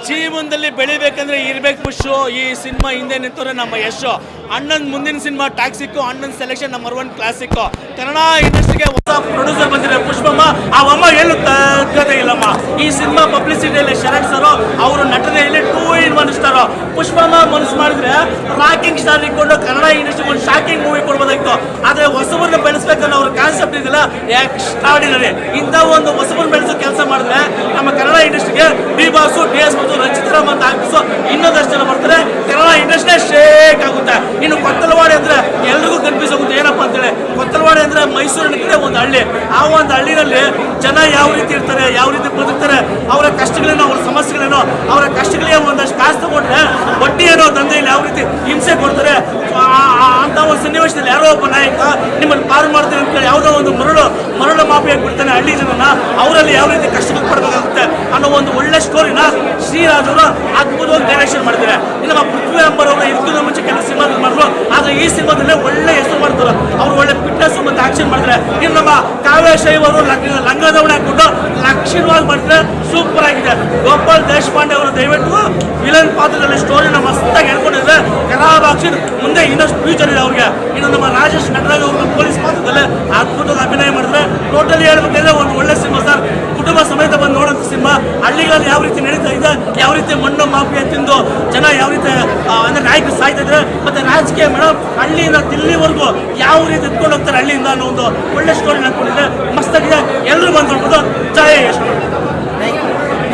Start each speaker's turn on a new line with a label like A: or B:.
A: ಜೀವನದಲ್ಲಿ ಬೆಳಿಬೇಕಂದ್ರೆ ಇರ್ಬೇಕು ಪುಷು. ಈ ಸಿನಿಮಾ ಹಿಂದೆ ನಿಂತವ್ರೆ ನಮ್ಮ ಯಶ್. ಅಣ್ಣನ ಮುಂದಿನ ಸಿನಿಮಾ ಟಾಕ್ಸಿಕ್ಕು, ಅಣ್ಣನ ಸೆಲೆಕ್ಷನ್ ನಂಬರ್ 1 ಕ್ಲಾಸಿಕ್ಕು. ಕನ್ನಡ ಇಂಡಸ್ಟ್ರಿಗೆ ಹೊಸ ಪ್ರೊಡ್ಯೂಸರ್ ಬಂದಿದೆ ಪುಷ್ಪಮ್ಮ. ಅವಮ್ಮ ಏನು ತಗ್ಗದೇ ಇಲ್ಲಮ್ಮ. ಈ ಸಿನಿಮಾ ಪಬ್ಲಿಸಿಟಿಯಲ್ಲಿ ಶರತ್ ಸರ್ ಅವರು ನಟನೆಯಲ್ಲಿ 2 in 1 ಸ್ಟಾರ್. ಪುಷ್ಪಮ್ಮ ಮನಸ್ಸು ಮಾಡಿದ್ರೆ ರಾಕಿಂಗ್ ಸ್ಟಾರ್ ಇಟ್ಕೊಂಡು ಕನ್ನಡ ಇಂಡಸ್ಟ್ರಿಗೆ ಒಂದು ಶಾಕಿಂಗ್ ಮೂವಿ ಕೊಡ್ಬೋದಾಗಿತ್ತು. ಆದರೆ ಹೊಸಬರನ್ನ ಬೆಳೆಸ್ಬೇಕನ್ನೋ ಅವ್ರ ಕಾನ್ಸೆಪ್ಟ್ ಇದೆಯಲ್ಲ, ಎಕ್ಸ್ಟ್ರಾರ್ಡಿನರಿ. ಇಂಥ ಒಂದು ಹೊಸಬರನ್ನ ಬೆಳೆಸೋ ಕೆಲಸ ಮಾಡಿದ್ರೆ ನಮ್ಮ ಕನ್ನಡ ಇಂಡಸ್ಟ್ರಿಗೆ ಡಿ ಬಾಸು, DS ಮತ್ತು ರಚಿತರಾಮ್ ಅಂತ ಹಾಕಿಸೋ ಇನ್ನೊಂದಷ್ಟು ಜನ ಬರ್ತಾರೆ. ಕನ್ನಡ ಇಂಡಸ್ಟ್ರಿ ಶೇಕ್ ಆಗುತ್ತೆ. ಇನ್ನು ಕೊತ್ತಲವಾಡಿ ಅಂದ್ರೆ ಎಲ್ರಿಗೂ ಕನ್ಫ್ಯೂಸ್ ಆಗುತ್ತೆ ಏನಪ್ಪ ಅಂತೇಳಿ. ಕೊತ್ತಲವಾಡಿ ಅಂದ್ರೆ ಮೈಸೂರಿನ ಒಂದು ಹಳ್ಳಿ. ಆ ಒಂದು ಹಳ್ಳಿನಲ್ಲಿ ಜನ ಯಾವ ರೀತಿ ಇರ್ತಾರೆ, ಯಾವ ರೀತಿ ಬದುಕ್ತಾರೆ, ಅವರ ಕಷ್ಟಗಳೇನೋ, ಅವ್ರ ಸಮಸ್ಯೆಗಳೇನೋ, ಅವರ ಕಷ್ಟಗಳಿಗೆ ಒಂದಷ್ಟು ಕಾಸು ತಗೊಂಡ್ರೆ ಬಡ್ಡಿ ಏನೋ ದಂಧೆಯಲ್ಲಿ ಯಾವ ರೀತಿ ಹಿಂಸೆ ಕೊಡ್ತಾರೆ. ಅಂತ ಒಂದು ಸನ್ನಿವೇಶದಲ್ಲಿ ಯಾರೋ ಒಬ್ಬ ನಾಯಕ ನಿಮ್ಮನ್ನು ಪಾರು ಮಾಡ್ತೀನಿ ಅಂತ ಹೇಳಿ ಯಾವುದೋ ಒಂದು ಮರಳು ಮಾಫಿಯಾಗಿ ಬಿಡ್ತಾನೆ ಹಳ್ಳಿ ಜನನ. ಅವರಲ್ಲಿ ಯಾವ ರೀತಿ ಕಷ್ಟಗಳು ಪಡಬೇಕಾಗುತ್ತೆ ಅನ್ನೋ ಒಂದು ಒಳ್ಳೆ ಸ್ಟೋರಿನ ಶ್ರೀರಾಜ್ ಅವರು ಅದ್ಭುತವಾಗಿ ಡೈರೆಕ್ಷನ್ ಮಾಡಿದ್ದಾರೆ. ಇನ್ನು ನಮ್ಮ ಪೃಥ್ವಿ ಅಂಬರ್ ಅವರು ಇದಕ್ಕಿಂತ ಮುಂಚೆ ಕೆಲವು ಸಿನಿಮಾದಲ್ಲಿ ಮಾಡಿದ್ರು. ಆದರೆ ಈ ಸಿನಿಮಾದಲ್ಲೇ ಒಳ್ಳೆ ಹೆಸರು ಮಾಡ್ತಾರೆ. ಅವರು ಒಳ್ಳೆ ಫಿಟ್ನೆಸ್ ಮತ್ತು ಆಕ್ಷನ್ ಮಾಡಿದ್ರೆ. ಇನ್ನು ನಮ್ಮ ಕಾವ್ಯ ಶೈವ್ ಅವರು ಲಂಗದವಣೆ ಹಾಕೊಂಡು ಲಕ್ಷಣವಾಗಿ ಮಾಡಿದ್ರೆ ಸೂಪರ್ ಆಗಿದೆ. ಗೋಪಾಲ್ ದೇಶಪಾಂಡೆ ಅವರು ದಯವಿಟ್ಟು ವಿಲನ್ ಪಾತ್ರದಲ್ಲಿ ಸ್ಟೋರಿನ ಮಸ್ತಾಗಿ ಹೇಳ್ಕೊಂಡಿದ್ರೆ ಖರಾಬ್ ಆಕ್ಷನ್ ಮುಂದೆ ಇನ್ನಷ್ಟು ಫ್ಯೂಚರ್ ಇದೆ ಅವ್ರಿಗೆ. ಇನ್ನು ನಮ್ಮ ರಾಜೇಶ್ ನಟರಾಜ್ ಅವರು ಪೊಲೀಸ್ ಪಾತ್ರದಲ್ಲೇ ಅದ್ಭುತವಾಗಿ ಅಭಿನಯ ಮಾಡಿದ್ರೆ ಟೋಟಲಿ ಹೇಳ್ಬೇಕಂದ್ರೆ ಒಂದು ಒಳ್ಳೆ ಸಿನಿಮಾ ಸರ್. ಕುಟುಂಬ ಸಮೇತ ಬಂದು ನೋಡೋಂಥ ಸಿನಿಮಾ. ಹಳ್ಳಿಗಳಲ್ಲಿ ಯಾವ ರೀತಿ ನಡೀತಾ ಇದೆ, ಯಾವ ರೀತಿ ಮಣ್ಣು ಮಾಫಿಯಾ ತಿಂದು ಜನ ಯಾವ ರೀತಿ ಅಂದ್ರೆ ನಾಯಕರು ಸಾಯ್ತಾ ಇದ್ರೆ, ಮತ್ತೆ ರಾಜಕೀಯ ಮೇಡಮ್ ಹಳ್ಳಿಯಿಂದ ದಿಲ್ಲಿವರೆಗೂ ಯಾವ ರೀತಿ ಎತ್ಕೊಂಡು ಹೋಗ್ತಾರೆ ಹಳ್ಳಿಯಿಂದ ಅನ್ನೋ ಒಂದು ಒಳ್ಳೆ ಸ್ಟೋರಿ ಹಾಕೊಂಡಿದ್ರೆ ಮಸ್ತಾಗಿದೆ. ಎಲ್ಲರೂ ಬಂದು ನೋಡ್ಬೋದು. ಜಯ ಯಶ್.